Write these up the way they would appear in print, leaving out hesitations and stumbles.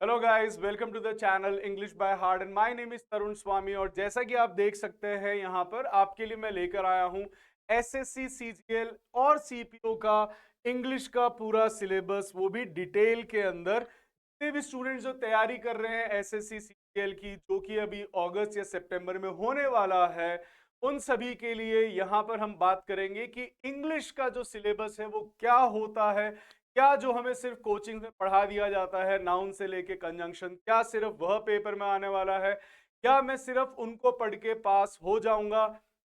Hello guys, welcome to the channel English by heart and my name is Tarun Swami. और जैसा कि आप देख सकते हैं यहाँ पर आपके लिए मैं लेकर आया हूँ एसएससी सीजीएल और सीपीओ का इंग्लिश का पूरा सिलेबस, वो भी डिटेल के अंदर। जितने भी स्टूडेंट्स जो तैयारी कर रहे हैं एसएससी सीजीएल की, जो कि अभी अगस्त या सितंबर में होने वाला है, उन सभी के लिए यहाँ पर हम बात करेंगे कि इंग्लिश का जो सिलेबस है वो क्या होता है। क्या जो हमें सिर्फ कोचिंग में पढ़ा दिया जाता है नाउन से लेके कंजंक्शन, क्या सिर्फ वह पेपर में आने वाला है? क्या मैं सिर्फ उनको पढ़ के पास हो जाऊंगा?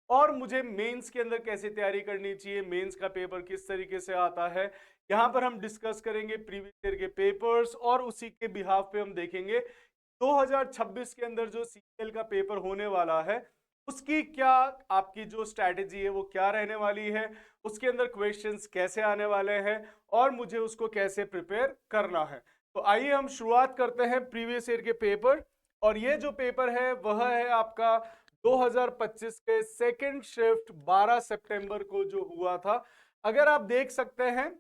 और मुझे मेंस के अंदर कैसे तैयारी करनी चाहिए, मेंस का पेपर किस तरीके से आता है, यहाँ पर हम डिस्कस करेंगे प्रीवियस ईयर के पेपर्स। और उसी के बिहाफ पे हम देखेंगे 2026 के अंदर जो सीजीएल का पेपर होने वाला है उसकी क्या आपकी जो स्ट्रैटेजी है वो क्या रहने वाली है, उसके अंदर क्वेश्चंस कैसे आने वाले हैं और मुझे उसको कैसे प्रिपेयर करना है। तो आइए हम शुरुआत करते हैं प्रीवियस ईयर के पेपर। और ये जो पेपर है वह है आपका 2025 के सेकंड शिफ्ट 12 सितंबर को जो हुआ था। अगर आप देख सकते हैं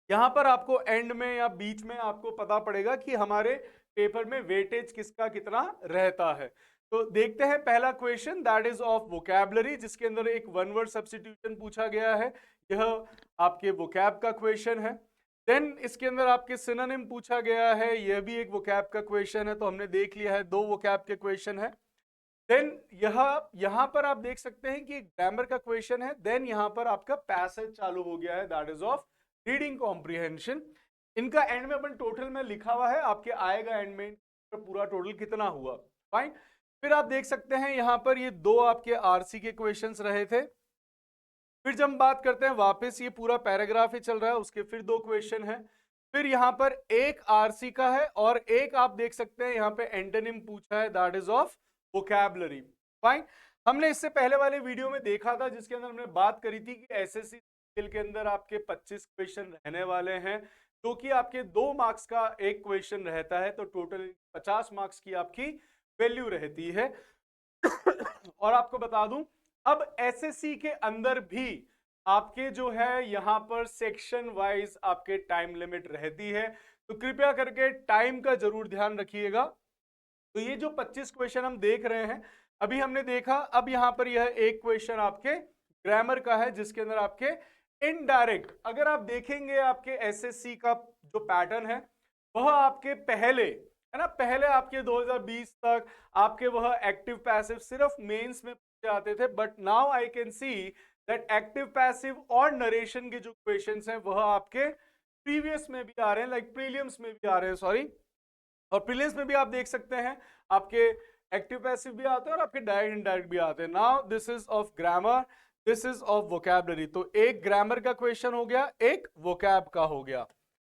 यहां पर आपको एंड में या बीच में आपको पता पड़ेगा कि हमारे पेपर में वेटेज किसका कितना रहता है। तो देखते हैं पहला question, that is of vocabulary, जिसके अंदर एक वन वर्ड सब्स्टिट्यूशन पूछा गया है। यह आपके वोकैब का क्वेश्चन है। देन इसके अंदर आपके सिनोनिम पूछा गया है, यह भी एक वोकैब का क्वेश्चन है। तो हमने देख लिया है दो वोकैब के क्वेश्चन है। देन यहां पर आप देख सकते हैं कि ग्रामर का क्वेश्चन है। देन यहां पर आपका पैसेज चालू हो गया है, that is of reading comprehension. इनका एंड में अपन टोटल में लिखा हुआ है, आपके आएगा एंड में पूरा टोटल कितना हुआ। फाइन। फिर आप देख सकते हैं यहां पर ये दो आपके आरसी के क्वेश्चंस रहे थे। फिर जब हम बात करते हैं वापस ये पूरा पैराग्राफ ही चल रहा है, उसके फिर दो क्वेश्चन है। फिर यहां पर एक आरसी का है और एक आप देख सकते हैं यहां पे एंटोनिम पूछा है, that is of vocabulary. Fine. हमने इससे पहले वाले वीडियो में देखा था जिसके अंदर हमने बात करी थी कि एसएससी के अंदर आपके 25 क्वेश्चन रहने वाले हैं, जो कि आपके 2 मार्क्स का एक क्वेश्चन रहता है, तो टोटल 50 मार्क्स की आपकी वैल्यू रहती है। और आपको बता दूं, अब एसएससी के अंदर भी आपके जो है यहां पर सेक्शन वाइज आपके टाइम लिमिट रहती है, तो कृपया करके टाइम का जरूर ध्यान रखिएगा। तो ये जो 25 क्वेश्चन हम देख रहे हैं अभी हमने देखा, अब यहां पर यह एक क्वेश्चन आपके ग्रामर का है जिसके अंदर आपके इनडायरेक्ट, अगर आप देखेंगे आपके एसएससी का जो पैटर्न है वह आपके पहले है ना, पहले आपके 2020 तक आपके वह एक्टिव पैसिव सिर्फ मेंस में पूछे आते थे। But now I can see that active passive और नरेशन के जो क्वेश्चंस हैं वह आपके प्रीवियस में भी आ रहे हैं, लाइक प्रीलियम्स में भी आ रहे हैं, सॉरी। और प्रीलियम्स में भी आप देख सकते हैं आपके एक्टिव पैसिव भी आते हैं और आपके डायरेक्ट इनडायरेक्ट भी आते हैं। Now this is of grammar, this is of vocabulary. तो एक ग्रामर का क्वेश्चन हो गया, एक वोकैब का हो गया।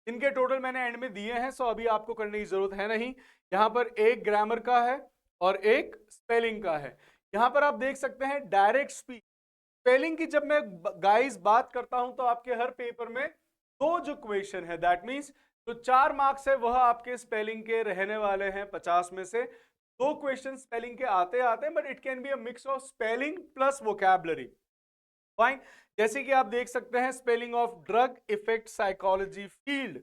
इनके टोटल मैंने एंड में दिए हैं, सो अभी आपको करने की जरूरत है नहीं। यहां पर एक ग्रामर का है और एक स्पेलिंग का है। यहां पर आप देख सकते हैं डायरेक्ट स्पीच, स्पेलिंग की जब मैं गाइस बात करता हूं तो आपके हर पेपर में दो जो क्वेश्चन है, दैट मींस जो 4 मार्क्स है वह आपके स्पेलिंग के रहने वाले हैं। 50 में से दो क्वेश्चन स्पेलिंग के आते आते हैं, but it can be a mix of spelling plus vocabulary. Fine. जैसे कि आप देख सकते हैं spelling of drug effect psychology field,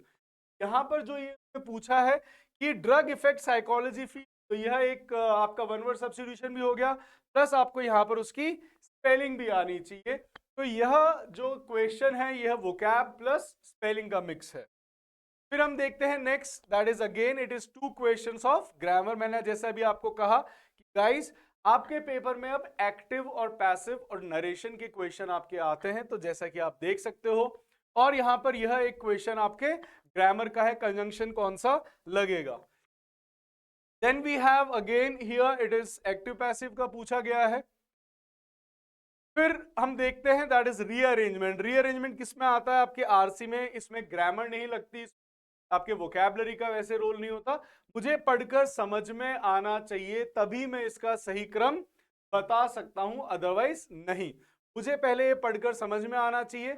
यहां पर जो ये पूछा है कि ड्रग इफेक्ट साइकोलॉजी फील्ड, तो यह एक आपका वन वर्ड सब्स्टिट्यूशन भी हो गया, प्लस आपको यहां पर उसकी स्पेलिंग भी आनी चाहिए। तो यह जो क्वेश्चन है यह वोकैब प्लस स्पेलिंग का मिक्स है। फिर हम देखते हैं next, that is again it is 2 questions of grammar. मैंने जैसा भी आपको कहा कि गाइस आपके पेपर में अब एक्टिव और पैसिव और नरेशन के क्वेश्चन आपके आते हैं, तो जैसा कि आप देख सकते हो। और यहां पर यह एक क्वेश्चन आपके ग्रामर का है, कंजंक्शन कौन सा लगेगा। Then we have again here it is active passive का पूछा गया है। फिर हम देखते हैं दैट इज रीअरेंजमेंट। रीअरेंजमेंट किस में आता है? आपके आरसी में। इसमें ग्रामर नहीं लगती, आपके वोकैबुलरी का वैसे रोल नहीं होता। मुझे पढ़कर समझ में आना चाहिए तभी मैं इसका सही क्रम बता सकता हूं, अदरवाइज नहीं। मुझे पहले ये पढ़कर समझ में आना चाहिए,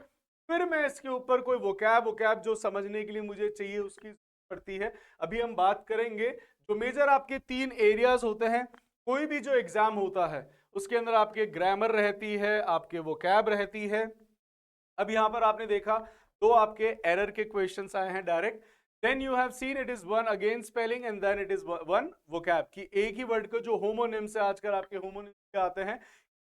फिर मैं इसके ऊपर कोई वोकैब जो समझने के लिए मुझे चाहिए उसकी पड़ती है। अभी हम बात करेंगे जो मेजर आपके 3 एरियाज होते हैं, कोई भी जो एग्जाम होता है उसके अंदर आपके ग्रामर रहती है, आपके वोकैब रहती है। अब यहां पर आपने देखा दो आपके एरर के क्वेश्चंस आए हैं direct. Then you have seen it is one again spelling and then it is one vocab, कि एक ही वर्ड को जो होमोनिम्स है, आजकल आपके होमोनिम्स आते हैं,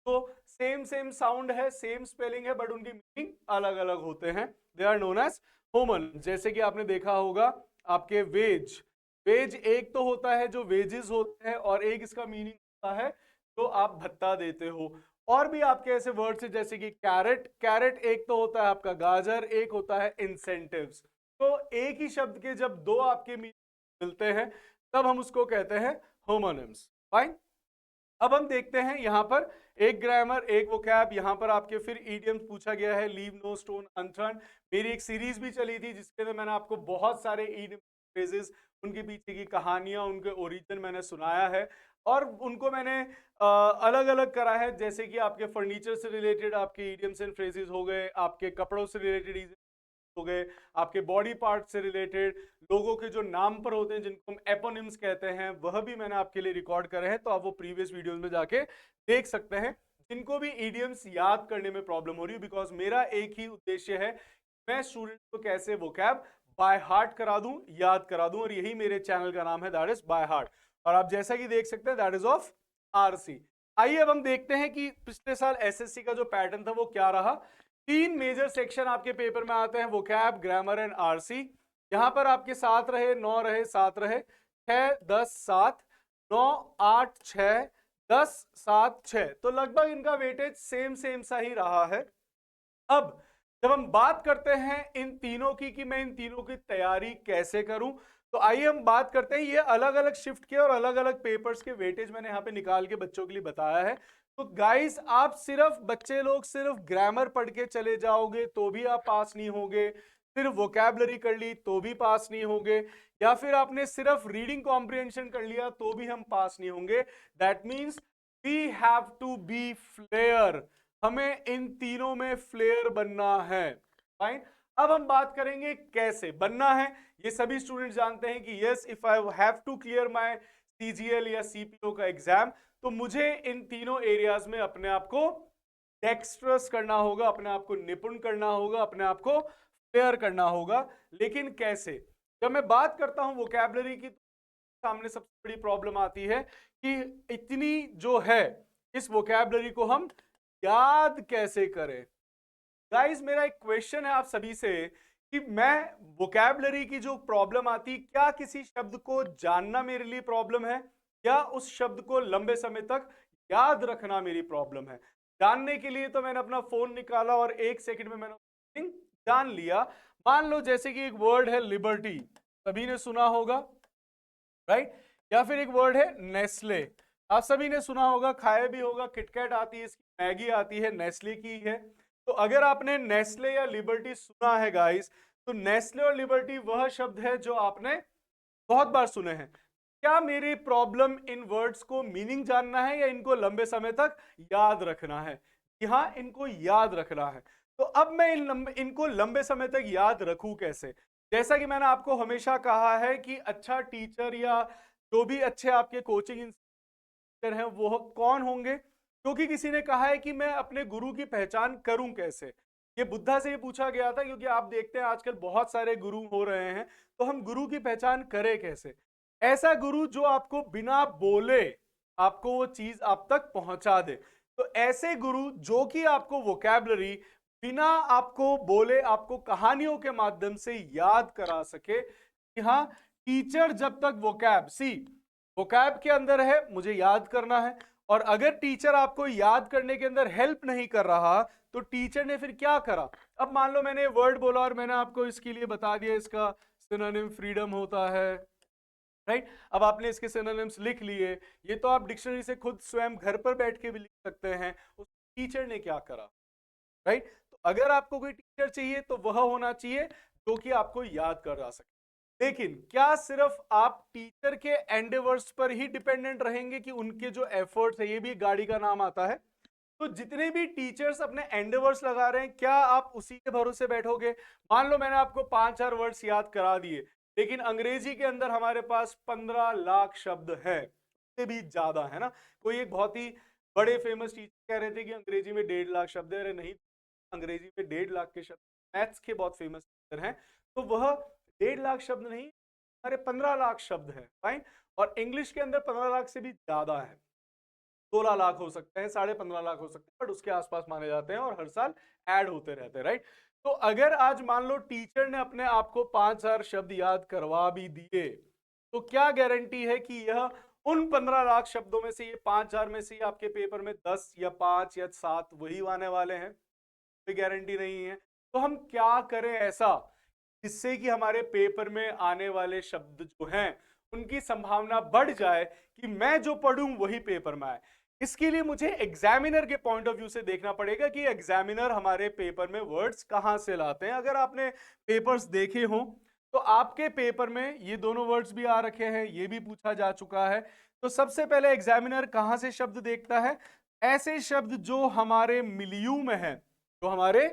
तो सेम सेम साउंड है, सेम स्पेलिंग है, बट उनकी मीनिंग अलग अलग होते हैं, they are known as homonyms. जैसे कि आपने देखा होगा आपके वेज, वेज एक तो होता है जो वेजेस होते हैं, और एक इसका मीनिंग होता है जो आप भत्ता देते हो। और भी आपके ऐसे वर्ड्स हैं जैसे कि कैरेट, कैरेट एक तो होता है आपका गाजर, एक होता है इंसेंटिव्स। तो एक ही शब्द के जब दो आपके मीनिंग मिलते हैं तब हम उसको कहते हैं होमोनिम्स। फाइन, अब हम देखते हैं यहां पर एक ग्रामर, एक वोकैब, यहां पर आपके फिर इडियम्स पूछा गया है, लीव नो स्टोन अनटर्न। मेरी एक सीरीज भी चली थी जिसके अंदर मैंने आपको बहुत सारे इडियम फ्रेजेस, उनके पीछे की कहानियां, उनके ओरिजिन मैंने सुनाया है, और उनको मैंने अलग अलग करा है, जैसे कि आपके फर्नीचर से रिलेटेड आपके इडियम्स एंड फ्रेजेस हो गए, आपके कपड़ों से रिलेटेड हो गए, आपके बॉडी पार्ट से रिलेटेड, लोगों के जो नाम पर होते हैं जिनको हम एपोनिम्स कहते हैं, वह भी मैंने आपके लिए रिकॉर्ड करे हैं, तो आप वो प्रीवियस वीडियोस में जाके देख सकते हैं। जिनको भी इडियम्स याद करने में प्रॉब्लम हो रही है, बिकॉज मेरा एक ही उद्देश्य है, मैं स्टूडेंट को कैसे वोकैब बाय हार्ट करा दूं, याद करा दूं, और यही मेरे चैनल का नाम है, दैट इज बाय हार्ट। और आप जैसा कि देख सकते हैं दैट इज ऑफ आरसी। आइए अब हम देखते हैं कि पिछले साल एसएससी का जो पैटर्न था वो क्या रहा। तीन मेजर सेक्शन आपके पेपर में आते हैं, वोकैब, ग्रामर एंड आरसी। यहां पर आपके 7 रहे, 9 रहे, 7 रहे, 6, 10, 7, 9, 8, 6, 10, 7, 6, तो लगभग इनका वेटेज सेम सेम सा ही रहा है। अब जब हम बात करते हैं इन तीनों की कि मैं इन तीनों की तैयारी कैसे करूं, तो आइए हम बात करते हैं, ये अलग अलग शिफ्ट के और अलग अलग पेपर्स के वेटेज मैंने यहाँ पे निकाल के बच्चों के लिए बताया है। तो गाइस, आप सिर्फ बच्चे लोग सिर्फ ग्रामर पढ़ के चले जाओगे तो भी आप पास नहीं होगे, सिर्फ वोकैबलरी कर ली तो भी पास नहीं होगे, या फिर आपने सिर्फ रीडिंग कॉम्प्रिहेंशन कर लिया तो भी हम पास नहीं होंगे। That means we have to be flair, हमें इन तीनों में फ्लेयर बनना है। फाइन, अब हम बात करेंगे कैसे बनना है। ये सभी स्टूडेंट जानते हैं कि yes, if I have to clear my CGL या सीपीओ का एग्जाम, तो मुझे इन तीनों एरियाज में अपने आप को डेक्स्ट्रस करना होगा, अपने आप को निपुण करना होगा, अपने आप को फ्लेयर करना होगा। लेकिन कैसे? जब मैं बात करता हूं वोकैबलरी की, तो सामने सबसे बड़ी प्रॉब्लम आती है कि इतनी जो है इस वोकैबलरी को हम याद कैसे करें। गाइस, मेरा एक क्वेश्चन है आप सभी से कि मैं वोकैबलरी की जो प्रॉब्लम आती, क्या किसी शब्द को जानना मेरे लिए प्रॉब्लम है, या उस शब्द को लंबे समय तक याद रखना मेरी प्रॉब्लम है? जानने के लिए तो मैंने अपना फोन निकाला और 1 सेकंड में मैंने जान लिया। मान लो जैसे कि एक वर्ड है लिबर्टी, सभी ने सुना होगा, राइट? या फिर एक वर्ड है नेस्ले, आप सभी ने सुना होगा, खाया भी होगा, किटकैट आती है, इसकी मैगी आती है, नेस्ले की है। तो अगर आपने नेस्ले या लिबर्टी सुना है गाइस, तो नेस्ले और लिबर्टी वह शब्द है जो आपने बहुत बार सुने हैं। क्या मेरी प्रॉब्लम इन वर्ड्स को मीनिंग जानना है या इनको लंबे समय तक याद रखना है? कि हाँ, इनको याद रखना है। तो अब मैं इनको लंबे समय तक याद रखूं कैसे? जैसा कि मैंने आपको हमेशा कहा है कि अच्छा टीचर या जो भी अच्छे आपके कोचिंग इंस्ट्रक्टर हैं वो कौन होंगे? क्योंकि किसी ने कहा है कि मैं अपने गुरु की पहचान करूं कैसे। ये बुद्धा से ही पूछा गया था, क्योंकि आप देखते हैं आजकल बहुत सारे गुरु हो रहे हैं, तो हम गुरु की पहचान करें कैसे? ऐसा गुरु जो आपको बिना बोले आपको वो चीज आप तक पहुंचा दे। तो ऐसे गुरु जो कि आपको वोकैबलरी बिना आपको बोले, आपको कहानियों के माध्यम से याद करा सके कि हाँ, टीचर जब तक वोकैब के अंदर है, मुझे याद करना है। और अगर टीचर आपको याद करने के अंदर हेल्प नहीं कर रहा, तो टीचर ने फिर क्या करा? अब मान लो मैंने वर्ड बोला और मैंने आपको इसके लिए बता दिया, इसका सिनोनिम फ्रीडम होता है, राइट? अब आपने इसके सिनोनिम्स लिख लिए, ये तो आप डिक्शनरी से खुद स्वयं घर पर बैठ के भी लिख सकते हैं। उस टीचर ने क्या करा, राइट? तो अगर आपको कोई टीचर चाहिए तो वह होना चाहिए जो कि आपको याद करा सके। लेकिन क्या सिर्फ आप टीचर के एंडेवर्स पर ही डिपेंडेंट रहेंगे कि उनके जो एफर्ट्स है, ये भी गाड़ी का नाम आता है, तो जितने भी टीचर्स अपने एंडेवर्स लगा रहे हैं, क्या आप उसी के भरोसे बैठोगे? मान लो मैंने आपको 5-4 वर्ड्स याद करा दिए, लेकिन अंग्रेजी के अंदर हमारे पास 15 लाख शब्द है, उससे भी ज्यादा है ना। कोई एक बहुत ही बड़े फेमस टीचर कह रहे थे कि अंग्रेजी में 1.5 लाख शब्द है। अरे नहीं, अंग्रेजी में 1.5 लाख के शब्द, मैथ्स के बहुत फेमस टीचर हैं, तो वह 1.5 लाख शब्द नहीं, हमारे 15 लाख शब्द हैं, फाइन। और इंग्लिश के अंदर 15 लाख से भी ज्यादा है, 16 लाख हो सकते हैं, 15.5 लाख हो सकते हैं, बट उसके आसपास माने जाते हैं और हर साल ऐड होते रहते हैं, राइट। तो अगर आज मान लो टीचर ने अपने आप को 5,000 शब्द याद करवा भी दिए, तो क्या गारंटी है कि यह उन 15 लाख शब्दों में से, ये 5,000 में से आपके पेपर में 10 या 5 या 7 वही आने वाले हैं? कोई गारंटी नहीं है। तो हम क्या करें ऐसा जिससे कि हमारे पेपर में आने वाले शब्द जो हैं उनकी संभावना बढ़ जाए कि मैं जो पढ़ूं वही पेपर में आए। इसके लिए मुझे एग्जामिनर के पॉइंट ऑफ व्यू से देखना पड़ेगा कि एग्जामिनर हमारे पेपर में वर्ड्स कहां से लाते हैं। अगर आपने पेपर्स देखे हों तो आपके पेपर में ये दोनों वर्ड्स भी आ रखे हैं, ये भी पूछा जा चुका है। तो सबसे पहले एग्जामिनर कहां से शब्द देखता है? ऐसे शब्द जो हमारे मिलियू में है, जो हमारे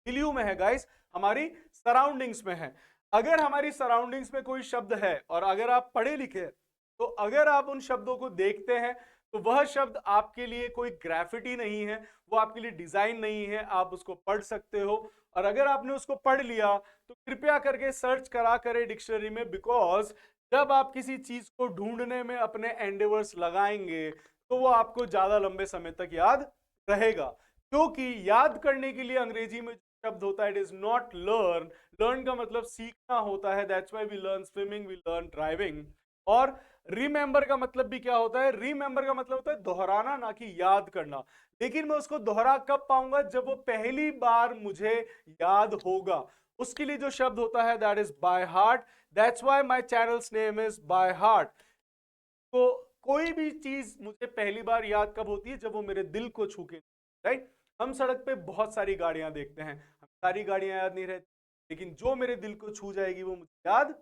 मिलियू में है गाइस, हमारी सराउंडिंग्स में है। अगर हमारी सराउंडिंग्स में कोई शब्द है और अगर आप पढ़े लिखे, तो अगर आप उन शब्दों को देखते हैं तो वह शब्द आपके लिए कोई ग्राफिटी नहीं है, वो आपके लिए डिजाइन नहीं है, आप उसको पढ़ सकते हो। और अगर आपने उसको पढ़ लिया तो कृपया करके सर्च करा करें डिक्शनरी में, बिकॉज जब आप किसी चीज को ढूंढने में अपने एंडेवर्स लगाएंगे तो वो आपको ज्यादा लंबे समय तक याद रहेगा। क्योंकि याद करने के लिए अंग्रेजी में शब्द होता है, it is not learn. Learn का मतलब सीखना होता है, that's why we learn swimming, we learn driving. और रिमेंबर का मतलब भी क्या होता है? रिमेंबर का मतलब होता है दोहराना, ना कि याद करना। लेकिन मैं उसको दोहरा कब पाऊंगा? जब वो पहली बार मुझे याद होगा। उसके लिए जो शब्द होता है that is by heart. That's why my channels name is by heart. तो कोई भी चीज मुझे पहली बार याद कब होती है? जब वो मेरे दिल को छू के, राइट। हम सड़क पे बहुत सारी गाड़ियां देखते हैं, हम सारी गाड़ियां याद नहीं रहती, लेकिन जो मेरे दिल को छू जाएगी वो मुझे याद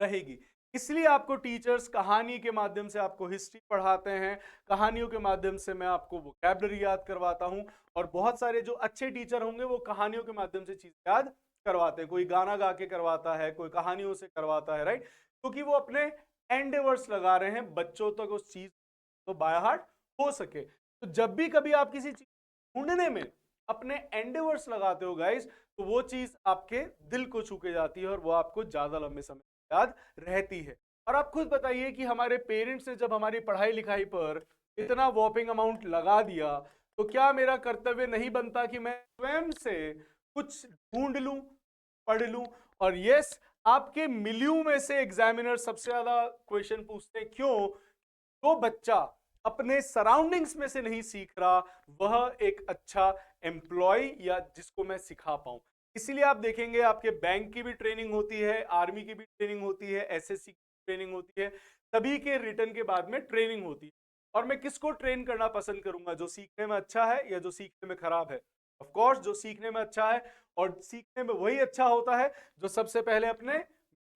रहेगी। इसलिए आपको टीचर्स कहानी के माध्यम से आपको हिस्ट्री पढ़ाते हैं, कहानियों के माध्यम से मैं आपको वोकैबुलरी याद करवाता हूं। और बहुत सारे जो अच्छे टीचर होंगे वो कहानियों के माध्यम से चीज याद करवाते हैं। कोई गाना गा के करवाता है, कोई कहानियों से करवाता है, राइट। क्योंकि वो अपने एंडेवर्स लगा रहे हैं बच्चों तक उस चीज तो बाय हार्ट हो सके। तो जब भी कभी आप किसी चीज ढूंढने में अपने एंडेवर्स लगाते हो गाइस, तो वो चीज आपके दिल को छू के जाती है और वो आपको ज्यादा लंबे समय याद रहती है। और आप खुद बताइए कि हमारे पेरेंट्स ने जब हमारी पढ़ाई लिखाई पर इतना वॉपिंग अमाउंट लगा दिया, तो क्या मेरा कर्तव्य नहीं बनता कि मैं स्वयं से कुछ ढूंढ लूं, पढ़ लूं? और यस, आपके मिलियन में से एग्जामिनर सबसे ज्यादा क्वेश्चन पूछते हैं। क्यों? जो बच्चा अपने सराउंडिंग्स में से नहीं सीख रहा, वह एक अच्छा एम्प्लॉय या जिसको मैं सिखा पाऊं। इसीलिए आप देखेंगे आपके बैंक की भी ट्रेनिंग होती है, आर्मी की भी ट्रेनिंग होती है, एसएससी की ट्रेनिंग होती है, सभी के रिटर्न के बाद में ट्रेनिंग होती है। और मैं किसको ट्रेन करना पसंद करूंगा? जो सीखने में अच्छा है या जो सीखने में खराब है? ऑफ कोर्स जो सीखने में अच्छा है। और सीखने में वही अच्छा होता है जो सबसे पहले अपने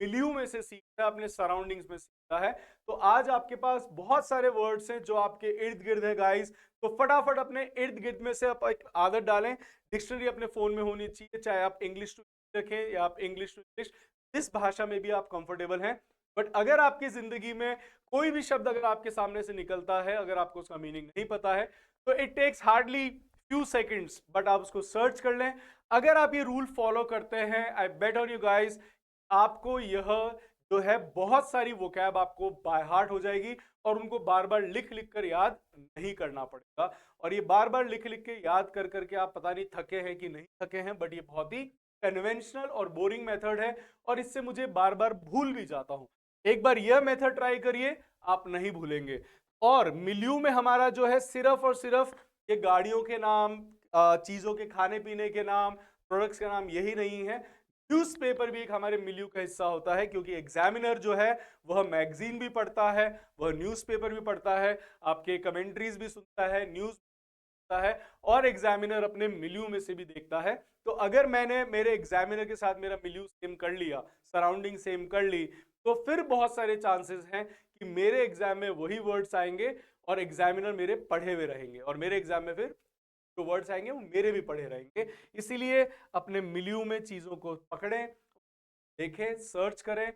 मिलियन में से सीखता है, अपने सराउंडिंग्स में सीखता है। तो आज आपके पास बहुत सारे वर्ड्स हैं जो आपके इर्द गिर्द है गाइस। तो फटाफट अपने इर्द गिर्द में से आप एक आदत डालें, डिक्शनरी अपने फोन में होनी चाहिए, चाहे आप इंग्लिश टू रखें या आप इंग्लिश टू इंग्लिश, जिस भाषा में भी आप कंफर्टेबल हैं। बट अगर आपकी जिंदगी में कोई भी शब्द अगर आपके सामने से निकलता है, अगर आपको उसका मीनिंग नहीं पता है, तो it takes hardly few seconds, but आप उसको सर्च कर लें। अगर आप ये रूल फॉलो करते हैं, आई बेट ऑन यू गाइस, आपको यह जो है बहुत सारी वोकैब आपको बाय हार्ट हो जाएगी और उनको बार बार लिख लिख कर याद नहीं करना पड़ेगा। और ये बार बार लिख लिख के याद कर करके आप पता नहीं थके हैं कि नहीं थके हैं, बट ये बहुत ही कन्वेंशनल और बोरिंग मेथड है और इससे मुझे बार बार भूल भी जाता हूं। एक बार यह मेथड ट्राई करिए, आप नहीं भूलेंगे। और मिलियू में हमारा जो है सिर्फ और सिर्फ ये गाड़ियों के नाम, चीजों के खाने पीने के नाम, प्रोडक्ट्स के नाम यही नहीं है। न्यूज़पेपर भी एक हमारे मिलियू का हिस्सा होता है, क्योंकि एग्जामिनर जो है वह मैगजीन भी पढ़ता है, वह न्यूज़पेपर भी पढ़ता है, आपके कमेंट्रीज भी सुनता है, न्यूज़ सुनता है, और एग्जामिनर अपने मिलियू में से भी देखता है। तो अगर मैंने मेरे एग्जामिनर के साथ मेरा मिलियू सेम कर लिया, सराउंडिंग सेम कर ली, तो फिर बहुत सारे चांसेस हैं कि मेरे एग्जाम में वही वर्ड्स आएंगे और एग्जामिनर मेरे पढ़े हुए रहेंगे, और मेरे एग्जाम में फिर जो वर्ड्स आएंगे वो मेरे भी पढ़े रहेंगे। इसीलिए अपने मिलियू में चीजों को पकड़ें, देखें, सर्च करें।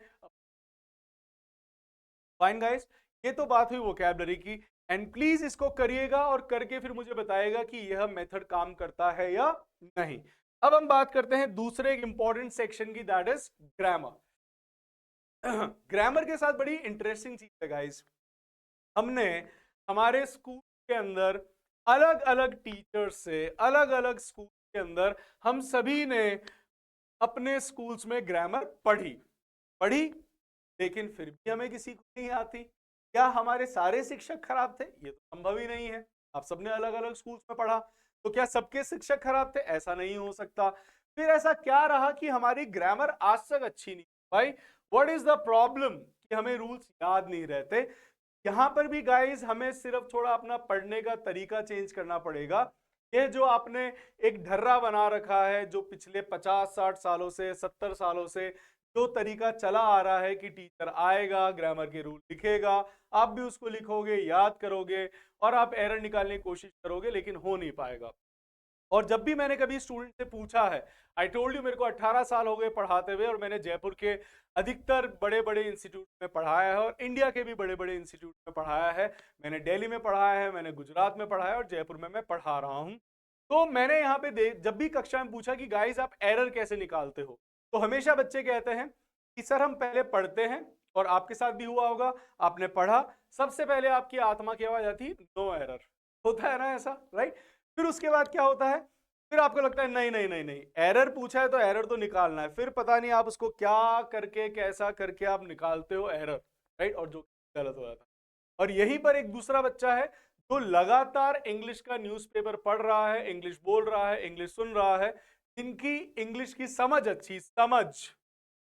फाइन गाइस, ये तो बात हुई वोकैबुलरी की। एंड प्लीज इसको करिएगा और करके फिर मुझे बताइएगा कि यह मेथड काम करता है या नहीं। अब हम बात करते हैं दूसरे एक इंपॉर्टेंट सेक्शन की, दैट इज ग्रामर। ग्रामर के साथ बड़ी इंटरेस्टिंग चीज है गाइस, हमने हमारे स्कूल के अंदर अलग अलग टीचर्स से, अलग अलग स्कूल के अंदर हम सभी ने अपने स्कूल्स में ग्रामर पढ़ी, लेकिन फिर भी हमें किसी को नहीं आती। क्या हमारे सारे शिक्षक खराब थे? ये तो संभव ही नहीं है। आप सबने अलग अलग स्कूल्स में पढ़ा, तो क्या सबके शिक्षक खराब थे? ऐसा नहीं हो सकता। फिर ऐसा क्या रहा कि हमारी ग्रामर आज तक अच्छी नहीं? भाई व्हाट इज द प्रॉब्लम कि हमें रूल्स याद नहीं रहते? यहां पर भी गाइस हमें सिर्फ थोड़ा अपना पढ़ने का तरीका चेंज करना पड़ेगा। ये जो आपने एक ढर्रा बना रखा है, जो पिछले 50-60 सालों से, 70 सालों से जो तरीका चला आ रहा है कि टीचर आएगा, ग्रामर के रूल लिखेगा, आप भी उसको लिखोगे, याद करोगे और आप एरर निकालने की कोशिश करोगे, लेकिन हो नहीं पाएगा। और जब भी मैंने कभी स्टूडेंट से पूछा है, आई टोल्ड यू मेरे को 18 साल हो गए पढ़ाते हुए, और मैंने जयपुर के अधिकतर बड़े बड़े इंस्टीट्यूट में पढ़ाया है और इंडिया के भी बड़े बड़े इंस्टीट्यूट में पढ़ाया है। मैंने दिल्ली में पढ़ाया है, मैंने गुजरात में पढ़ाया है और जयपुर में मैं पढ़ा रहा हूँ। तो मैंने यहाँ पे जब भी कक्षा में पूछा कि गाइस आप एरर कैसे निकालते हो, तो हमेशा बच्चे कहते हैं कि सर हम पहले पढ़ते हैं, और आपके साथ भी हुआ होगा, आपने पढ़ा, सबसे पहले आपकी आत्मा की आवाज आती है नो एरर, होता है ना ऐसा, राइट? फिर उसके बाद क्या होता है, फिर आपको लगता है नहीं नहीं नहीं नहीं, एरर पूछा है तो एरर तो निकालना है, फिर पता नहीं आप उसको क्या करके, कैसा करके आप निकालते हो एरर, राइट? और जो गलत हो जाता है। और यहीं पर एक दूसरा बच्चा है जो लगातार इंग्लिश का न्यूज़पेपर पढ़ रहा है, इंग्लिश बोल रहा है, इंग्लिश सुन रहा है, जिनकी इंग्लिश की समझ अच्छी, समझ,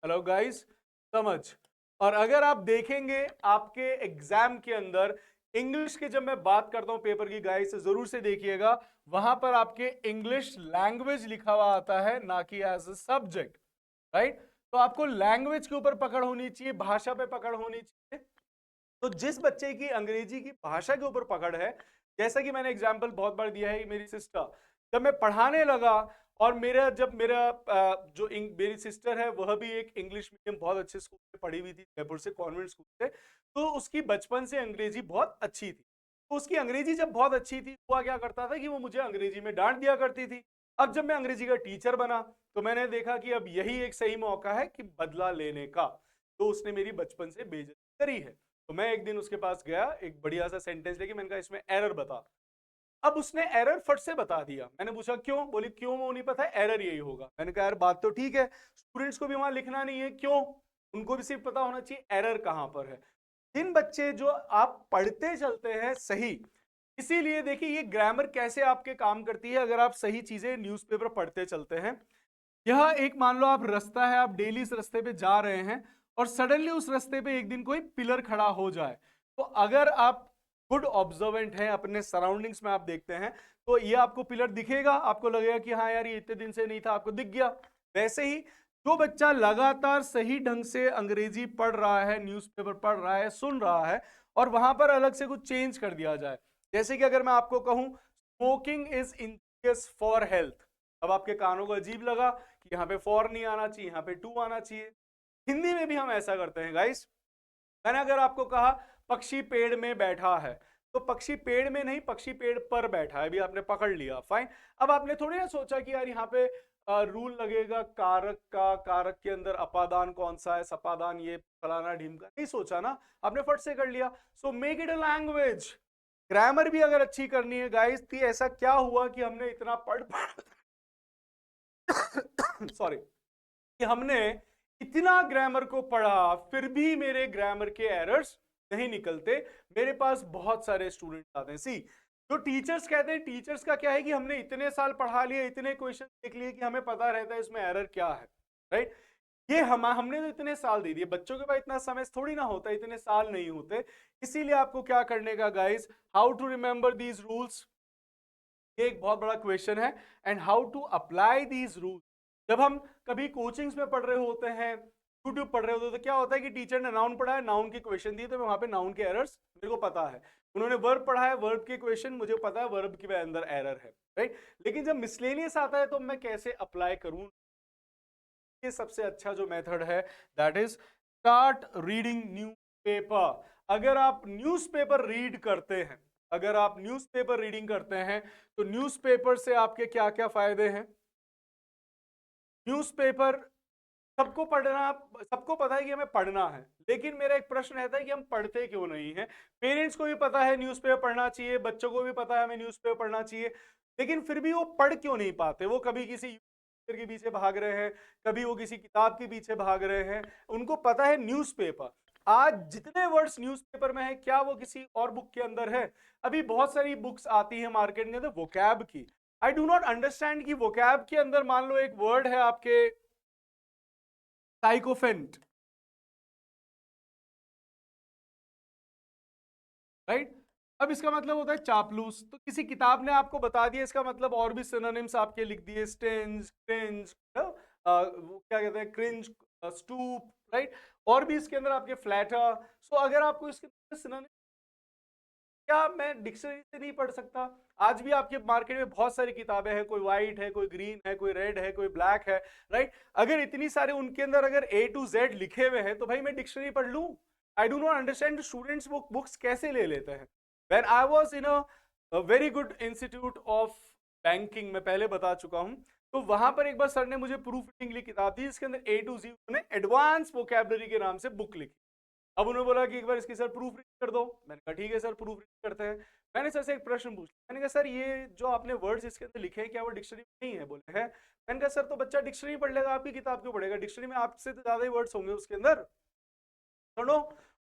हेलो गाइस, समझ। और अगर आप देखेंगे आपके एग्जाम के अंदर इंग्लिश की जब मैं बात करता हूं पेपर की, गाइस जरूर से देखिएगा, वहां पर आपके इंग्लिश लैंग्वेज लिखा हुआ आता है, ना कि एज अ सब्जेक्ट, राइट? तो आपको लैंग्वेज के ऊपर पकड़ होनी चाहिए, भाषा पे पकड़ होनी चाहिए। तो जिस बच्चे की अंग्रेजी की भाषा के ऊपर पकड़ है, जैसा कि मैंने एग्जाम्पल बहुत बार दिया है, मेरी सिस्टर, जब मैं पढ़ाने लगा और मेरी सिस्टर है वह भी एक इंग्लिश मीडियम बहुत अच्छे स्कूल में पढ़ी हुई थी, जयपुर से, कॉन्वेंट स्कूल से, तो उसकी बचपन से अंग्रेजी बहुत अच्छी थी। तो उसकी अंग्रेजी जब बहुत अच्छी थी, हुआ क्या करता था कि वो मुझे अंग्रेजी में डांट दिया करती थी। अब जब मैं अंग्रेजी का टीचर बना, तो मैंने देखा कि अब यही एक सही मौका है कि बदला लेने का। तो उसने मेरी बचपन से बेइज्जती करी है। तो मैं एक दिन उसके पास गया, एक बढ़िया सा सेंटेंस लेके, मैंने कहा इसमें एरर बता। अब उसने एरर फट से बता दिया। मैंने पूछा क्यों? बोली क्यों वो नहीं पता, एरर यही होगा। मैंने कहा यार बात तो ठीक है, स्टूडेंट्स को भी वहां लिखना नहीं है, क्यों? उनको भी सिर्फ पता होना चाहिए एरर कहां पर है। जिन बच्चे जो आप पढ़ते चलते हैं सही, इसीलिए देखिए ये ग्रामर कैसे आपके काम करती है अगर आप सही चीजें न्यूज़पेपर पढ़ते चलते हैं। यह एक मान लो आप रास्ता है, आप डेली इस रास्ते पे जा रहे हैं और सडनली उस रास्ते पे एक दिन कोई पिलर खड़ा हो जाए, तो अगर आप गुड ऑब्जर्वेंट हैं, अपने सराउंडिंग्स में आप देखते हैं, तो ये आपको पिलर दिखेगा, आपको लगेगा कि हाँ यार ये इतने दिन से नहीं था, आपको दिख गया। वैसे ही जो बच्चा लगातार सही ढंग से अंग्रेजी पढ़ रहा है, न्यूज़पेपर पढ़ रहा है, सुन रहा है, और वहां पर अलग से कुछ चेंज कर दिया जाए, जैसे कि अगर मैं आपको कहूं smoking is injurious for health, अब आपके कानों को अजीब लगा कि यहाँ पे फॉर नहीं आना चाहिए, यहाँ पे टू आना चाहिए। हिंदी में भी हम ऐसा करते हैं गाइस। मैंने अगर आपको कहा पक्षी पेड़ में बैठा है, तो पक्षी पेड़ में नहीं, पक्षी पेड़ पर बैठा है, अभी आपने पकड़ लिया, फाइन। अब आपने थोड़ी ना सोचा कि यार यहाँ पे रूल लगेगा कारक का, कारक के अंदर अपादान कौन सा है, सपादान ये फलाना ढीमका, नहीं सोचा ना, आपने फट से कर लिया। So make it a language. Grammar भी अगर अच्छी करनी है गाइस, तो ऐसा क्या हुआ कि हमने इतना पढ़ सॉरी, कि हमने इतना ग्रामर को पढ़ा, फिर भी मेरे ग्रामर के एरर्स नहीं निकलते। मेरे पास बहुत सारे स्टूडेंट्स आते हैं, सी जो टीचर्स कहते हैं, टीचर्स का क्या है कि हमने इतने साल पढ़ा लिए, इतने क्वेश्चन देख लिए कि हमें पता रहता है इसमें एरर क्या है, राइट? ये हमने तो इतने साल दे दिए, बच्चों के पास इतना समय थोड़ी ना होता, इतने साल नहीं होते। इसीलिए आपको क्या करने का guys, how to remember these rules, ये एक बहुत बड़ा क्वेश्चन है, and how to apply these rules. जब हम कभी कोचिंग्स में पढ़ रहे होते हैं, यूट्यूब पढ़ रहे होते हैं, तो क्या होता है कि टीचर ने नाउन पढ़ा है, नाउन के क्वेश्चन दिए, तो वहां पे नाउन के एरर्स मेरे को पता है। उन्होंने वर्ब पढ़ा है, वर्ब के क्वेश्चन मुझे पता है, वर्ब के अंदर एरर है, राइट? लेकिन जब मिसलेनियस आता है तो मैं कैसे अप्लाई करूं? ये सबसे अच्छा जो मेथड है, that is start reading newspaper. अगर आप न्यूज़पेपर रीड करते हैं, अगर आप न्यूज़पेपर रीडिंग करते हैं, तो न्यूज़पेपर से आपके क्या क्या फायदे हैं? न्यूज़पेपर सबको पढ़ना, सबको पता है कि हमें पढ़ना है, लेकिन मेरा एक प्रश्न रहता है कि हम पढ़ते क्यों नहीं है। पेरेंट्स को भी पता है न्यूज़पेपर पढ़ना चाहिए, बच्चों को भी पता है हमें न्यूज़पेपर पढ़ना चाहिए, लेकिन फिर भी वो पढ़ क्यों नहीं पाते। वो कभी किसी के पीछे भाग रहे हैं, कभी वो किसी किताब के पीछे भाग रहे हैं। उनको पता है न्यूज़पेपर, आज जितने वर्ड्स न्यूज़पेपर में है क्या वो किसी और बुक के अंदर है। अभी बहुत सारी बुक्स आती है मार्केट के अंदर वोकैब की। आई डू नॉट अंडरस्टैंड कि वोकैब के अंदर मान लो एक वर्ड है आपके साइकोफेंट, राइट। अब इसका मतलब होता है चापलूस। तो किसी किताब ने आपको बता दिया, इसका मतलब और भी सिनोनिम्स आपके लिख दिए, स्टेंज, क्रिंज, वो क्या कहते हैं, क्रिंज, स्टूप, राइट। और भी इसके अंदर आपके फ्लैटर। सो अगर आपको इसके सिनोनिम, क्या मैं डिक्शनरी से नहीं पढ़ सकता। आज भी आपके मार्केट में बहुत सारी किताबें हैं, कोई व्हाइट है, कोई ग्रीन है, कोई रेड है, कोई ब्लैक है, राइट। अगर इतनी सारे उनके अंदर अगर A to Z लिखे हुए हैं तो भाई मैं डिक्शनरी पढ़ लूं। I do not understand students books कैसे ले लेते हैं। When I was in a very good institute of banking, मैं पहले बता चुका हूं, तो वहां पर एक बार सर ने मुझे प्रूफ रीडिंग की किताब दी, जिसके अंदर A to Z उन्होंने एडवांस वोकैबुलरी के नाम से बुक लिखी। अब उन्होंने बोला कि एक बार इसकी सर प्रूफ रीड कर दो। मैंने कहा ठीक है सर, प्रूफ रीड करते हैं। मैंने सर से एक प्रश्न पूछा, मैंने कहा सर ये जो आपने वर्ड्स इसके अंदर लिखे हैं क्या वो डिक्शनरी में नहीं है? बोले हैं। मैंने कहा सर तो बच्चा डिक्शनरी पढ़ लेगा, आपकी किताब क्यों पढ़ेगा? डिक्शनरी में आपसे तो ज्यादा ही वर्ड्स होंगे उसके अंदर। सुनो,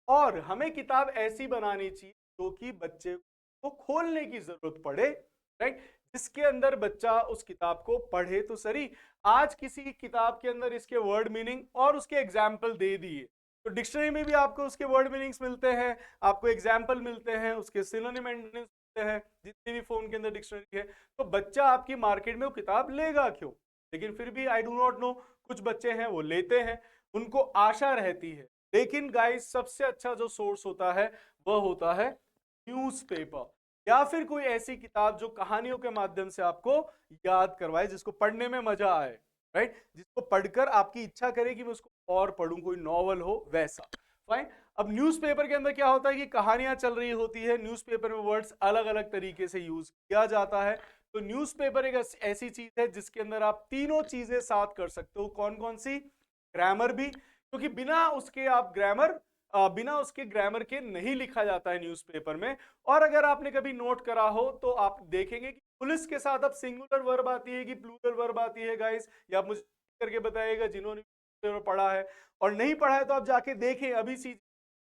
और हमें किताब ऐसी बनानी चाहिए जो कि बच्चे को खोलने की जरूरत पड़े, राइट, जिसके अंदर बच्चा उस किताब को पढ़े तो सही। आज किसी किताब के अंदर इसके वर्ड मीनिंग और उसके एग्जाम्पल दे दिए, तो डिक्शनरी में भी आपको उसके वर्ड मीनिंग्स मिलते हैं, आपको एग्जाम्पल मिलते हैं, उसके सिनोनिम मिलते हैं, जितने भी फोन के अंदर डिक्शनरी है। तो बच्चा आपकी मार्केट में वो किताब लेगा क्यों? लेकिन फिर भी आई डू नॉट नो, कुछ बच्चे हैं वो लेते हैं, उनको आशा रहती है। लेकिन गाइस सबसे अच्छा जो सोर्स होता है वह होता है न्यूज़पेपर, या फिर कोई ऐसी किताब जो कहानियों के माध्यम से आपको याद करवाए, जिसको पढ़ने में मजा आए, राइट, जिसको पढ़कर आपकी इच्छा करे कि मैं उसको और पढ़ूं, कोई नॉवल हो वैसा। फाइन। अब न्यूज़पेपर के अंदर क्या होता है कि कहानियां चल रही होती है, न्यूज़पेपर में वर्ड्स अलग अलग तरीके से यूज किया जाता है। तो न्यूज़पेपर एक ऐसी चीज है जिसके अंदर आप तीनों चीजें साथ कर सकते हो। कौन कौन सी? ग्रामर भी, क्योंकि बिना उसके ग्रामर के नहीं लिखा जाता है न्यूज़पेपर में। और अगर आपने कभी नोट करा हो तो आप देखेंगे कि पुलिस के साथ अब सिंगुलर वर्ब आती है कि प्लूरल वर्ब आती है गाइस, या आप मुझे करके बताइएगा जिन्होंने पढ़ा है। और नहीं पढ़ा है तो आप जाके देखें, अभी सी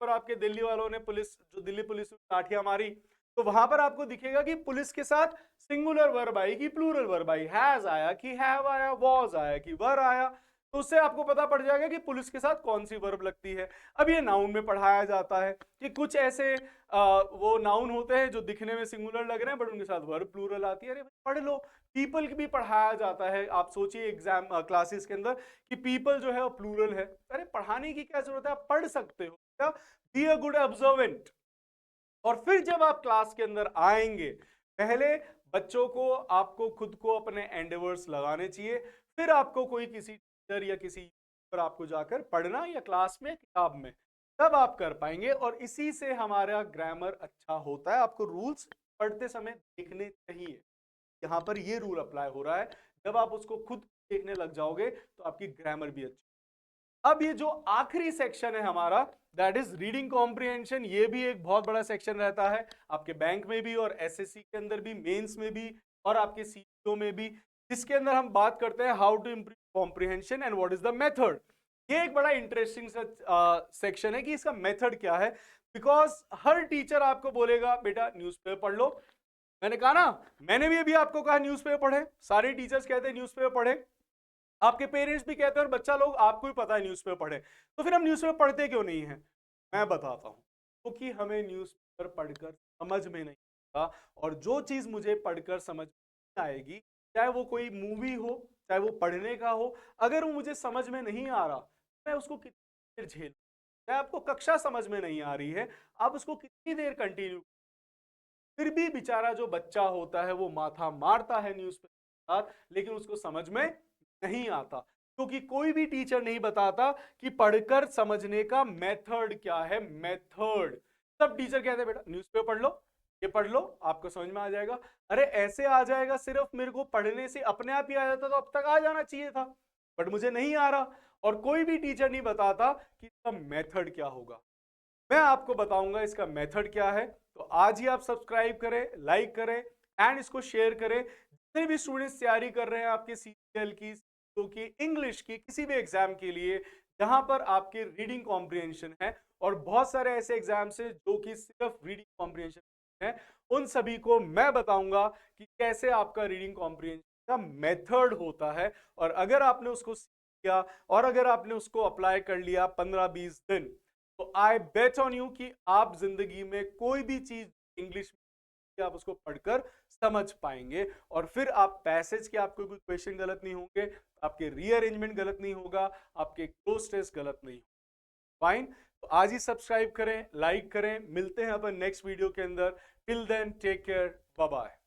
पर आपके दिल्ली वालों ने दिल्ली पुलिस लाठियां मारी, तो वहां पर आपको दिखेगा कि पुलिस के साथ सिंगुलर वर्ब आई कि प्लूरल वर्ब आई, हैज आया कि हैव आया, वॉज आया कि वर आया। तो उससे आपको पता पड़ जाएगा कि पुलिस के साथ कौन सी वर्ब लगती है। अब ये नाउन में पढ़ाया जाता है कि कुछ ऐसे वो नाउन होते हैं जो दिखने में सिंगुलर लग रहे हैं बट उनके साथ वर्ब प्लूरल आती है। अरे भाई पढ़ लो। पीपल भी पढ़ाया जाता है, आप सोचिए एग्जाम क्लासेस के अंदर कि पीपल जो है वो प्लूरल है। अरे पढ़ाने की क्या जरूरत है, आप पढ़ सकते हो। Be a good observant. और फिर जब आप क्लास के अंदर आएंगे, पहले बच्चों को आपको खुद को अपने एंडेवर्स लगाने चाहिए, फिर आपको कोई किसी टीचर या किसी पर आपको जाकर पढ़ना, या क्लास में किताब में, तब आप कर पाएंगे। और इसी से हमारा ग्रामर अच्छा होता है। आपको रूल्स पढ़ते समय देखने चाहिए। यहाँ पर ये रूल अप्लाई हो रहा है, जब आप उसको खुद देखने लग जाओगे तो आपकी ग्रामर भी अच्छी। अब ये जो आखिरी सेक्शन है हमारा, दैट इज रीडिंग कॉम्प्रिहेंशन। ये भी एक बहुत बड़ा सेक्शन रहता है आपके बैंक में भी, और एसएससी के अंदर भी, मेंस में भी, और आपके सीपीओ में भी, जिसके अंदर हम बात करते हैं how to improve comprehension and what is the method. ये एक बड़ा इंटरेस्टिंग सेक्शन है कि इसका मेथड क्या है, बिकॉज हर टीचर आपको बोलेगा बेटा न्यूज़पेपर पढ़ लो। मैंने कहा ना, मैंने भी अभी आपको कहा न्यूज़पेपर पढ़े, सारे टीचर्स कहते हैं न्यूज़पेपर पढ़े, आपके पेरेंट्स भी कहते हैं, और बच्चा लोग आपको भी पता है न्यूज़पेपर पढ़े। तो फिर हम न्यूज़पेपर पढ़ते क्यों नहीं है? मैं बताता हूं। क्योंकि हमें न्यूज़पेपर पढ़कर समझ में नहीं आता, और जो चीज मुझे पढ़कर समझ में आएगी, चाहे वो कोई मूवी हो, चाहे वो पढ़ने का हो, अगर वो मुझे समझ में नहीं आ रहा, मैं उसको कितनी देर झेल। चाहे आपको कक्षा समझ में नहीं आ रही है, आप उसको कितनी देर कंटिन्यू, फिर भी बेचारा जो बच्चा होता है वो माथा मारता है न्यूज़पेपर के साथ, लेकिन उसको समझ में नहीं आता, क्योंकि कोई भी टीचर नहीं बताता कि पढ़कर समझने का मेथड क्या है। मेथड सब टीचर कहते हैं बेटा न्यूज़पेपर पढ़ लो, ये पढ़ लो, आपको समझ में आ जाएगा। अरे ऐसे आ जाएगा, सिर्फ मेरे को पढ़ने से अपने आप ही आ जाता तो अब तक आ जाना चाहिए था। बट मुझे नहीं आ रहा और कोई भी टीचर नहीं बताता कि इसका मेथड क्या होगा। मैं आपको बताऊंगा इसका मेथड क्या है। तो आज ही आप सब्सक्राइब करें, लाइक करें एंड इसको शेयर करें। जितने भी स्टूडेंट्स तैयारी कर रहे हैं आपके सीजीएल की, तो की इंग्लिश की किसी भी एग्जाम के लिए जहां पर आपके रीडिंग कॉम्प्रिहेंशन है, और बहुत सारे ऐसे एग्जाम्स हैं जो कि सिर्फ रीडिंग कॉम्प्रिहेंशन है, उन सभी को मैं बताऊंगा कि कैसे आपका रीडिंग कॉम्प्रिहेंशन का मेथड होता है। और अगर आपने उसको सीख लिया और अगर आपने उसको अप्लाई कर लिया 15-20 दिन, तो आई बेट ऑन यू कि आप जिंदगी में कोई भी चीज इंग्लिश में आप उसको पढ़कर समझ पाएंगे। और फिर आप पैसेज के आपको कोई क्वेश्चन गलत नहीं होंगे, आपके रीअरेंजमेंट गलत नहीं होगा, आपके क्लोज टेस्ट गलत नहीं होगा। फाइन। तो आज ही सब्सक्राइब करें, लाइक करें। मिलते हैं अपन नेक्स्ट वीडियो के अंदर। Till then take care, bye bye.